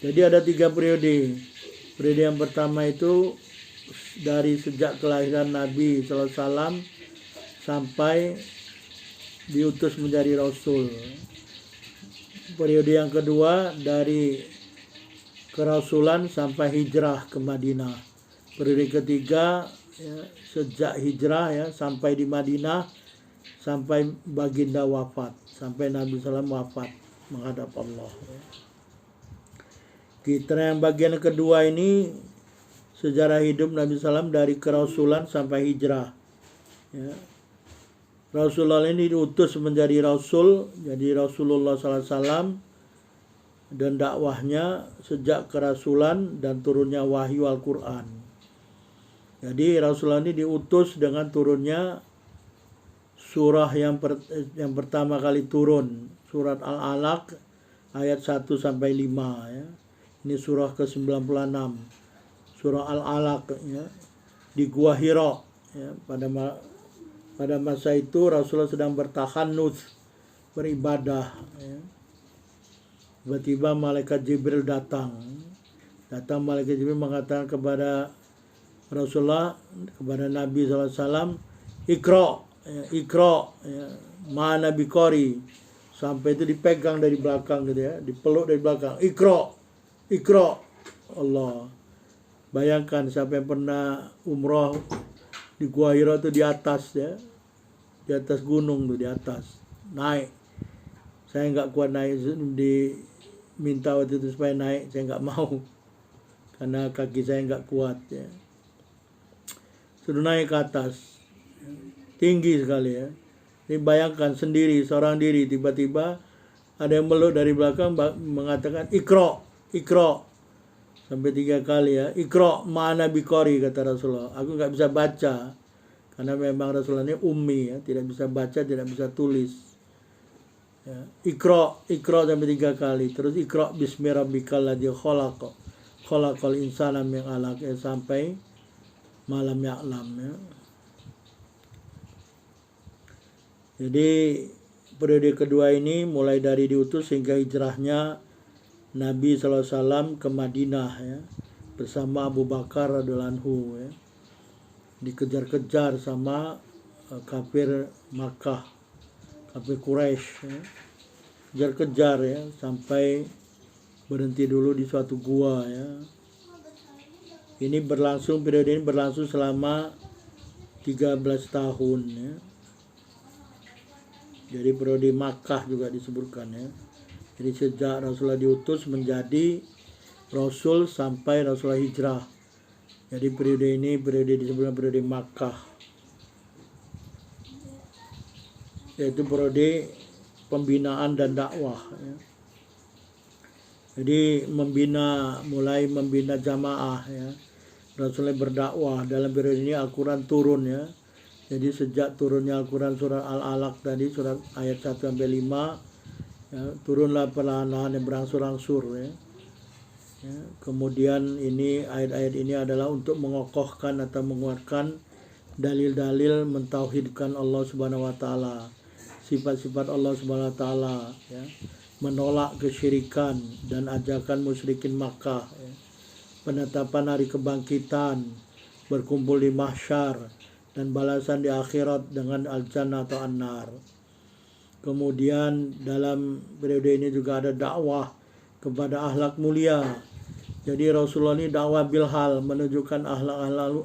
Jadi ada 3 periode. Periode yang pertama itu dari sejak kelahiran Nabi SAW sampai diutus menjadi Rasul. Periode yang kedua dari kerasulan sampai hijrah ke Madinah. Periode ketiga ya, sejak hijrah ya sampai di Madinah sampai baginda wafat, sampai Nabi SAW wafat menghadap Allah. Kita yang bagian kedua ini sejarah hidup Nabi SAW dari kerasulan sampai hijrah. Ya. Rasulullah ini diutus menjadi Rasul, jadi Rasulullah SAW, dan dakwahnya sejak kerasulan dan turunnya wahyu Al-Quran. Jadi Rasulullah ini diutus dengan turunnya surah yang pertama kali turun, surat Al-Alaq ayat 1 sampai 5 ya. Ini surah ke-96. Surah Al-Alaq ya, di Gua Hira ya, pada masa itu Rasulullah sedang bertahannuts, beribadah ya. Tiba-tiba malaikat Jibril datang malaikat Jibril mengatakan kepada Rasulullah, kepada Nabi SAW, Iqra ya, mana biqari, sampai itu dipegang dari belakang gitu ya, dipeluk dari belakang, Iqra Allah. Bayangkan siapa yang pernah umroh di Gua Hira itu di atas ya, di atas gunung tuh, di atas naik. Saya nggak kuat naik, diminta waktu itu supaya naik, saya nggak mau karena kaki saya nggak kuat ya. Sudah naik ke atas, tinggi sekali ya. Ini bayangkan sendiri, seorang diri, tiba-tiba ada yang meluk dari belakang mengatakan Iqra sampai 3 kali ya. Iqra mana biqari, kata Rasulullah. Aku nggak bisa baca karena memang Rasulullah ini ummi ya, tidak bisa baca, tidak bisa tulis. Ya. Iqra sampai 3 kali. Terus Iqra bismi rabbikal ladzi khalaqal insana min 'alaq ya, sampai malam ya'lam ya. Jadi periode kedua ini mulai dari diutus hingga hijrahnya Nabi SAW ke Madinah ya, bersama Abu Bakar radhiyallahu anhu ya. Dikejar-kejar sama kafir Makkah, kafir Quraisy ya. Kejar-kejar ya, sampai berhenti dulu di suatu gua ya. Ini periode ini berlangsung selama 13 tahun ya. Jadi periode Makkah juga disebutkan ya. Jadi sejak Rasulullah diutus menjadi Rasul sampai Rasulullah hijrah. Jadi periode ini disebutkan periode Makkah. Yaitu periode pembinaan dan dakwah ya. Jadi mulai membina jamaah ya. Rasulullah berdakwah. Dalam periode ini Al-Quran turun ya. Jadi sejak turunnya Al-Quran surat Al-Alaq tadi, surat ayat 1 sampai 5 ya, turunlah perlahan-lahan yang berangsur-angsur ya. Ya, kemudian ini ayat-ayat ini adalah untuk mengokohkan atau menguatkan dalil-dalil mentauhidkan Allah Subhanahu wa taala, sifat-sifat Allah Subhanahu wa taala ya, menolak kesyirikan dan ajakan musyrikin Makkah ya. Penetapan hari kebangkitan, berkumpul di mahsyar, dan balasan di akhirat dengan al-jannah atau an-nar. Kemudian dalam periode ini juga ada dakwah kepada akhlak mulia. Jadi Rasulullah ini dakwah bilhal, menunjukkan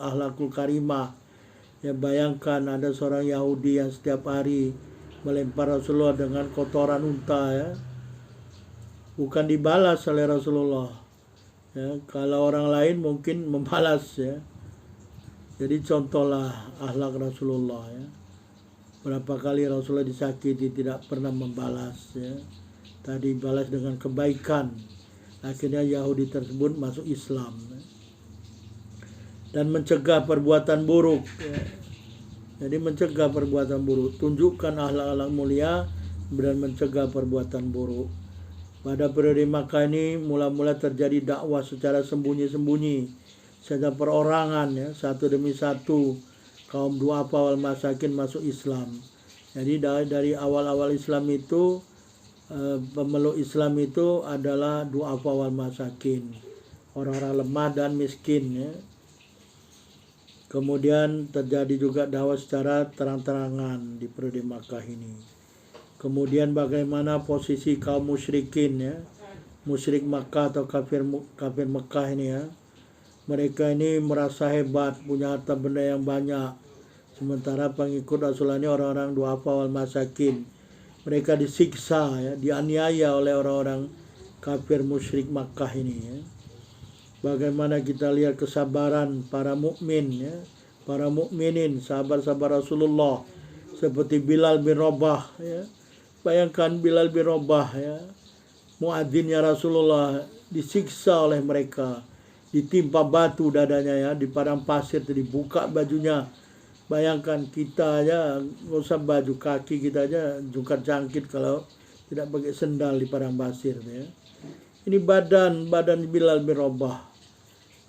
akhlakul karimah. Ya, bayangkan ada seorang Yahudi yang setiap hari melempar Rasulullah dengan kotoran unta ya. Bukan dibalas oleh Rasulullah. Ya, kalau orang lain mungkin membalas ya. Jadi contohlah akhlak Rasulullah ya. Berapa kali Rasulullah disakiti tidak pernah membalas ya. Tadi balas dengan kebaikan. Akhirnya Yahudi tersebut masuk Islam ya. Dan mencegah perbuatan buruk ya. Jadi mencegah perbuatan buruk, tunjukkan akhlak-akhlak mulia dan mencegah perbuatan buruk. Pada periode Makkah ini mula-mula terjadi dakwah secara sembunyi-sembunyi, secara perorangan ya, satu demi satu kaum du'afa wal masakin masuk Islam. Jadi dari awal-awal Islam itu pemeluk Islam itu adalah du'afa wal masakin, orang-orang lemah dan miskin ya. Kemudian terjadi juga dakwah secara terang-terangan di periode Makkah ini. Kemudian bagaimana posisi kaum musyrikin ya, musyrik Makkah atau kafir Makkah ini ya. Mereka ini merasa hebat, punya harta benda yang banyak. Sementara pengikut Rasulullah ini orang-orang du'afa wal masakin. Mereka disiksa ya, dianiaya oleh orang-orang kafir musyrik Makkah ini ya. Bagaimana kita lihat kesabaran para mukmin ya, para mukminin, sahabat-sahabat Rasulullah seperti Bilal bin Rabah ya. Bayangkan Bilal bin Rabah ya, muadzinnya Rasulullah, disiksa oleh mereka, ditimpa batu dadanya ya, di padang pasir, dibuka bajunya. Bayangkan kita aja nggak usah baju, kaki kita aja jungkat jangkit kalau tidak pakai sendal di padang pasir ya. Ini badan Bilal bin Rabah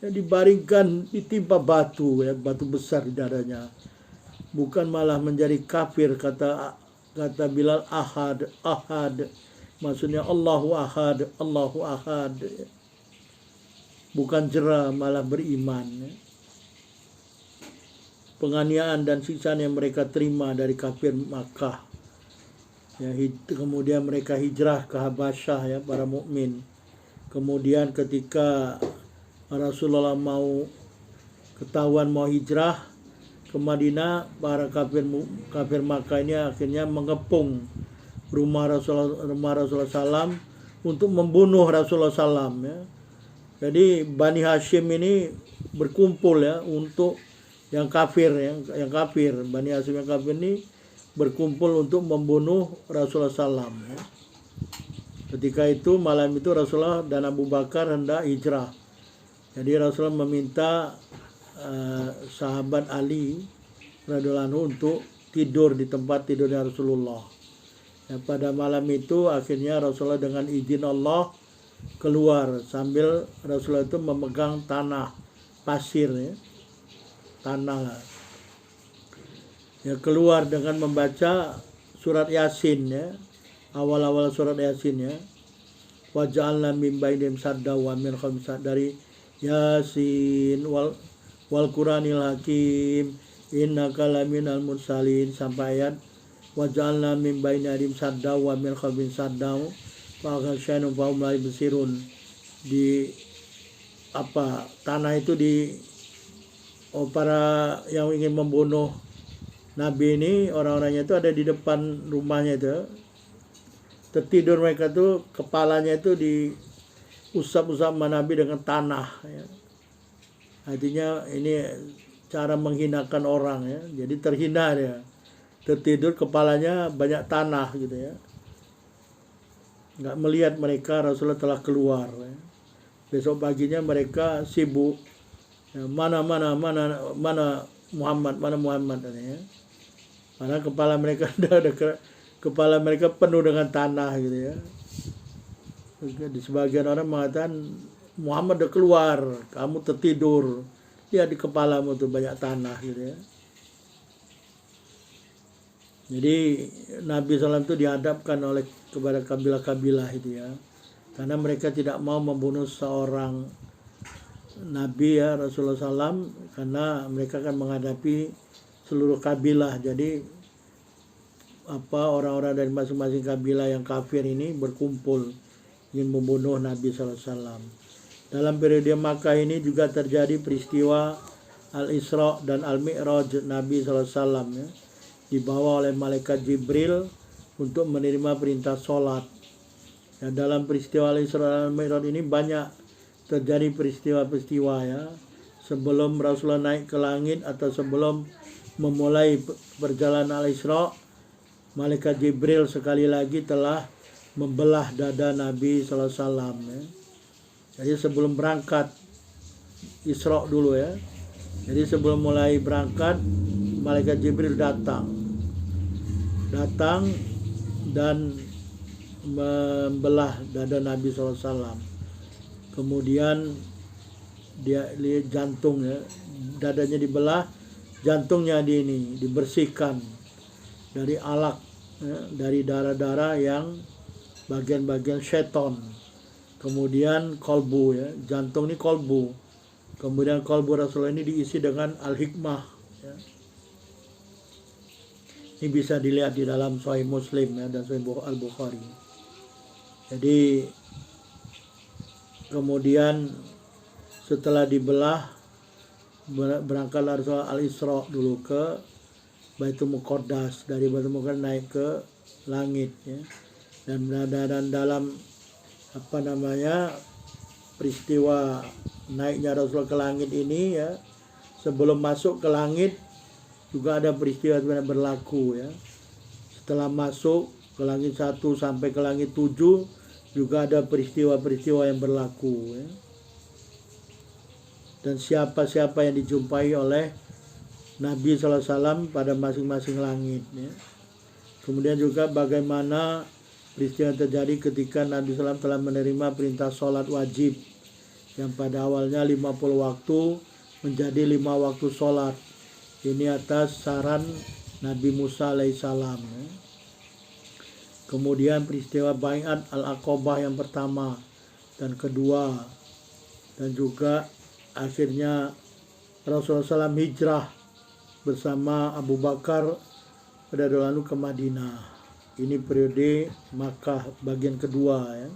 yang dibaringkan, ditimpa batu ya, batu besar di dadanya. Bukan malah menjadi kafir, kata Bilal, ahad, maksudnya Allahu ahad, Allahu ahad. Bukan jera, malah beriman ya. Penganiayaan dan siksaan yang mereka terima dari kafir Makkah ya, kemudian mereka hijrah ke Habasyah ya, para mukmin. Kemudian ketika Rasulullah ketahuan mau hijrah ke Madinah, para kafir Makkah ini akhirnya mengepung rumah Rasulullah SAW untuk membunuh Rasulullah SAW ya. Jadi Bani Hashim ini berkumpul ya untuk yang kafir, Bani Hashim yang kafir ini berkumpul untuk membunuh Rasulullah SAW ya. Ketika itu, malam itu Rasulullah dan Abu Bakar hendak hijrah. Jadi Rasulullah meminta sahabat Ali radhiyallahu anhu untuk tidur di tempat tidurnya Rasulullah. Ya, pada malam itu akhirnya Rasulullah dengan izin Allah keluar sambil Rasulullah itu memegang tanah pasir ya, tanah ya, keluar dengan membaca surat Yasin ya, awal-awal surat Yasin ya, waja'alna min bainihim sadda wa min khalfihim, dari Yasin wal Qur'anil Hakim innaka laminal mursalin sampai ayat waja'alna min bainihim sadda wa min khalfihim sadda fa ghasyanu fa hum la yubsirun. Di tanah itu para yang ingin membunuh Nabi ini, orang-orangnya itu ada di depan rumahnya itu. Tertidur mereka tuh, kepalanya itu diusap-usap Nabi dengan tanah ya. Artinya ini cara menghinakan orang ya. Jadi terhina ya. Tertidur kepalanya banyak tanah gitu ya. Nggak melihat mereka Rasulullah telah keluar ya. Besok paginya mereka sibuk ya, mana Muhammad ya. Karena kepala mereka kepala mereka penuh dengan tanah gitu ya. Di sebagian orang mengatakan Muhammad udah keluar, kamu tertidur, lihat di kepalamu tuh banyak tanah gitu ya. Jadi Nabi SAW itu dihadapkan kepada kabilah-kabilah itu ya, karena mereka tidak mau membunuh seorang Nabi ya, Rasulullah SAW, karena mereka akan menghadapi seluruh kabilah. Jadi orang-orang dari masing-masing kabilah yang kafir ini berkumpul ingin membunuh Nabi SAW. Dalam periode Makkah ini juga terjadi peristiwa Al-Isra dan Al-Mi'raj Nabi SAW ya, dibawa oleh malaikat Jibril untuk menerima perintah sholat. Ya, dalam peristiwa Al-Isra dan Al-Mi'raj ini banyak terjadi peristiwa-peristiwa ya. Sebelum Rasulullah naik ke langit atau sebelum memulai perjalanan Al-Isra, malaikat Jibril sekali lagi telah membelah dada Nabi SAW ya. Jadi sebelum berangkat Isra dulu ya. Jadi sebelum mulai berangkat, malaikat Jibril datang dan membelah dada Nabi SAW. Kemudian dia lihat jantung ya, dadanya dibelah, jantungnya dibersihkan dari alak ya, dari darah-darah yang bagian-bagian seton. Kemudian kolbu ya, jantung ini kolbu. Kemudian kolbu Rasulullah ini diisi dengan al-hikmah ya. Ini bisa dilihat di dalam Sahih Muslim ya, dan Sahih Al-Bukhari. Jadi kemudian setelah dibelah, berangkatlah Rasulullah al-Isra dulu ke Baitul Muqaddas, dari Baitul Muqaddas naik ke langit ya. Dan dalam peristiwa naiknya Rasulullah ke langit ini ya, sebelum masuk ke langit juga ada peristiwa yang berlaku ya. Setelah masuk ke langit 1 sampai ke langit 7 juga ada peristiwa-peristiwa yang berlaku ya. Dan siapa-siapa yang dijumpai oleh Nabi SAW pada masing-masing langit ya. Kemudian juga bagaimana peristiwa yang terjadi ketika Nabi SAW telah menerima perintah sholat wajib yang pada awalnya 50 waktu menjadi 5 waktu sholat. Ini atas saran Nabi Musa alaihissalam ya. Kemudian peristiwa Bai'at Al-Aqabah yang pertama dan kedua, dan juga akhirnya Rasulullah SAW hijrah bersama Abu Bakar pada lalu ke Madinah. Ini periode Makkah bagian kedua ya.